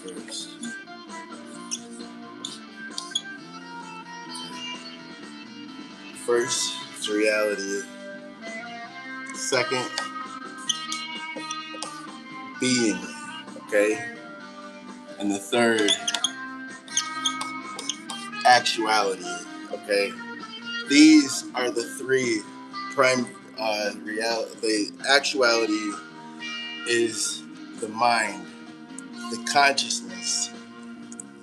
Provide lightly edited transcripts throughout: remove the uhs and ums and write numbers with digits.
universe. First, it's reality. Second, being, okay? And the third, actuality, okay? These are the three prime reality. The actuality is the mind, the consciousness,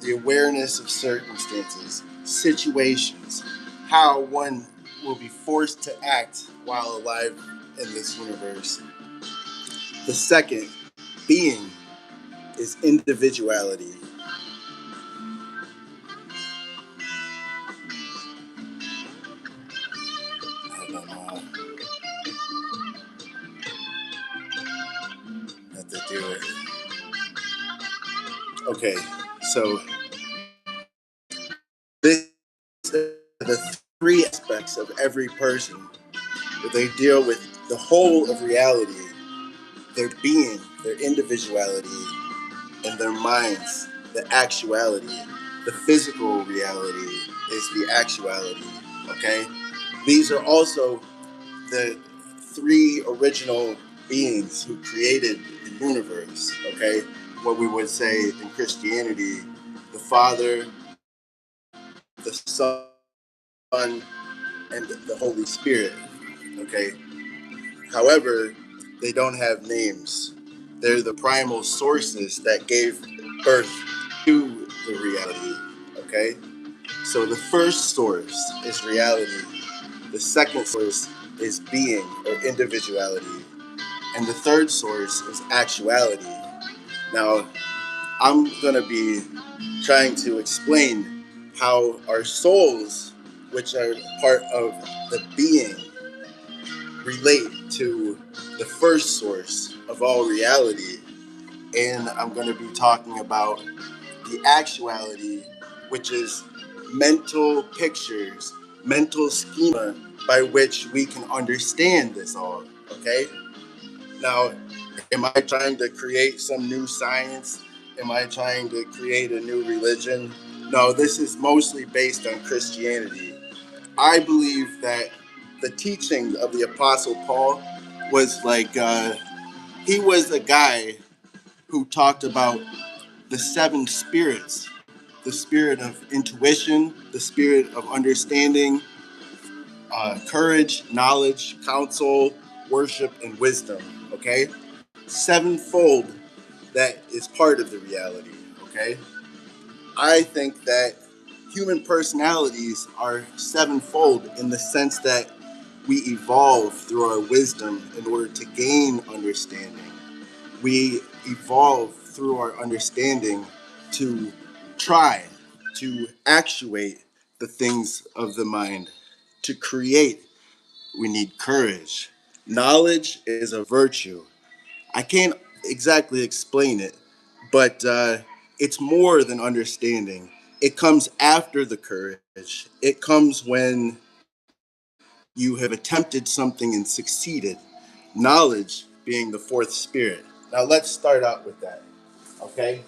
the awareness of circumstances, situations, how one will be forced to act while alive in this universe. The second, being, is individuality. I don't know how to do it. Okay, so this are the three aspects of every person that they deal with the whole of reality, their being, their individuality, and their minds, the actuality. The physical reality is the actuality, okay? These are also the three original beings who created the universe, okay? What we would say in Christianity, the Father, the Son, and the Holy Spirit, okay? However, they don't have names. They're the primal sources that gave birth to the reality, okay? So the first source is reality. The second source is being or individuality. And the third source is actuality. Now, I'm going to be trying to explain how our souls, which are part of the being, relate to the first source of all reality. And I'm going to be talking about the actuality, which is mental pictures, mental schema by which we can understand this all. Okay? Now, am I trying to create some new science? Am I trying to create a new religion? No, this is mostly based on Christianity. I believe that the teaching of the Apostle Paul was like, he was a guy who talked about the seven spirits, the spirit of intuition, the spirit of understanding, courage, knowledge, counsel, worship, and wisdom. Okay? Sevenfold that is part of the reality. Okay? I think that human personalities are sevenfold in the sense that we evolve through our wisdom in order to gain understanding. We evolve through our understanding to try to actuate the things of the mind. To create, we need courage. Knowledge is a virtue. I can't exactly explain it, but it's more than understanding. It comes after the courage. It comes when you have attempted something and succeeded. Knowledge being the fourth spirit. Now let's start out with that. Okay?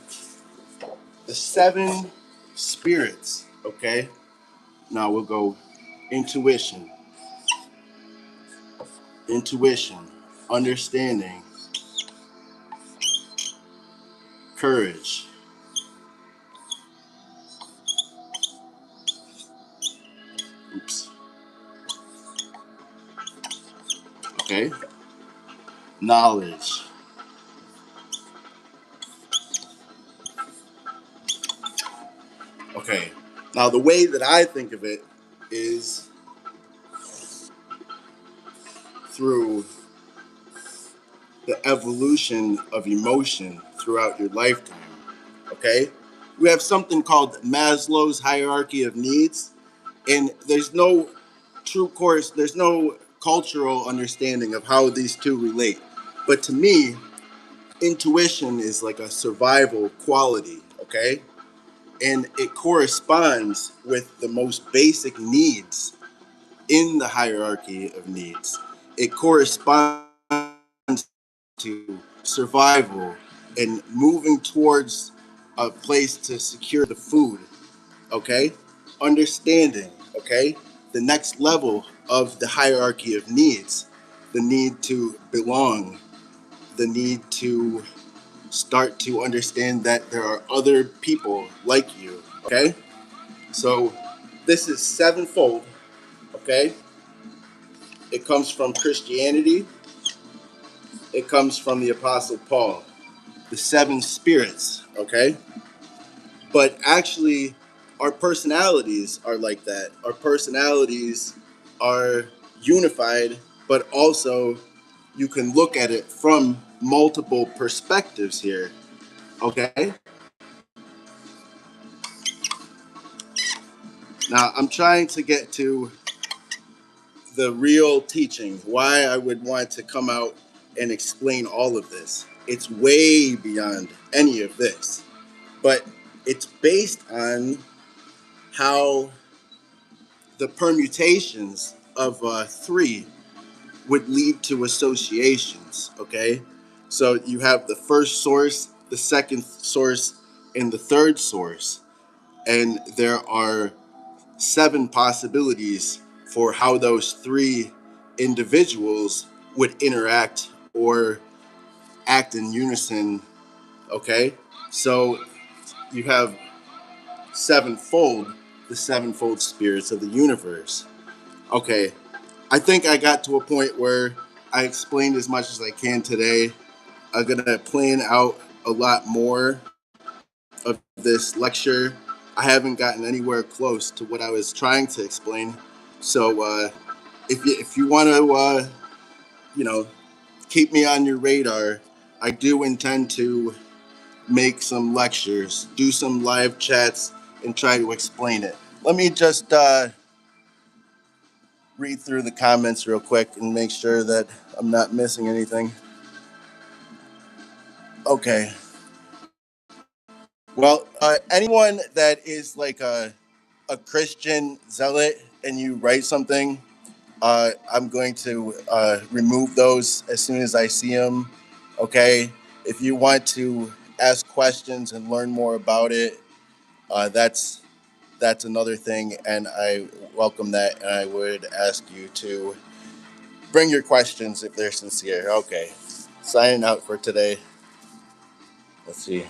The seven spirits. Okay? Now we'll go intuition. Intuition. Understanding. Courage. Oops. Okay? Knowledge. Okay. Now the way that I think of it is through the evolution of emotion throughout your lifetime. Okay? We have something called Maslow's hierarchy of needs, and there's no true course, there's no cultural understanding of how these two relate. But to me, intuition is like a survival quality, okay? And it corresponds with the most basic needs in the hierarchy of needs. It corresponds to survival and moving towards a place to secure the food, okay? Understanding, okay? The next level of the hierarchy of needs, the need to belong, the need to start to understand that there are other people like you, okay? So this is sevenfold, okay? It comes from Christianity, it comes from the Apostle Paul, the seven spirits, okay? But actually, our personalities are like that. Our personalities are unified, but also you can look at it from multiple perspectives here, okay? Now, I'm trying to get to the real teaching, why I would want to come out and explain all of this. It's way beyond any of this, but it's based on how the permutations of three would lead to associations, okay? So you have the first source, the second source, and the third source. And there are seven possibilities for how those three individuals would interact or act in unison, okay? So you have sevenfold, the sevenfold spirits of the universe. Okay, I think I got to a point where I explained as much as I can today. I'm gonna plan out a lot more of this lecture. I haven't gotten anywhere close to what I was trying to explain. So if you want to you know keep me on your radar, I do intend to make some lectures, do some live chats, and try to explain it. Let me just read through the comments real quick and make sure that I'm not missing anything. Okay. Well, anyone that is like a Christian zealot and you write something, I'm going to remove those as soon as I see them. Okay. If you want to ask questions and learn more about it, that's another thing, and I welcome that. And I would ask you to bring your questions if they're sincere. Okay. Signing out for today. Let's see.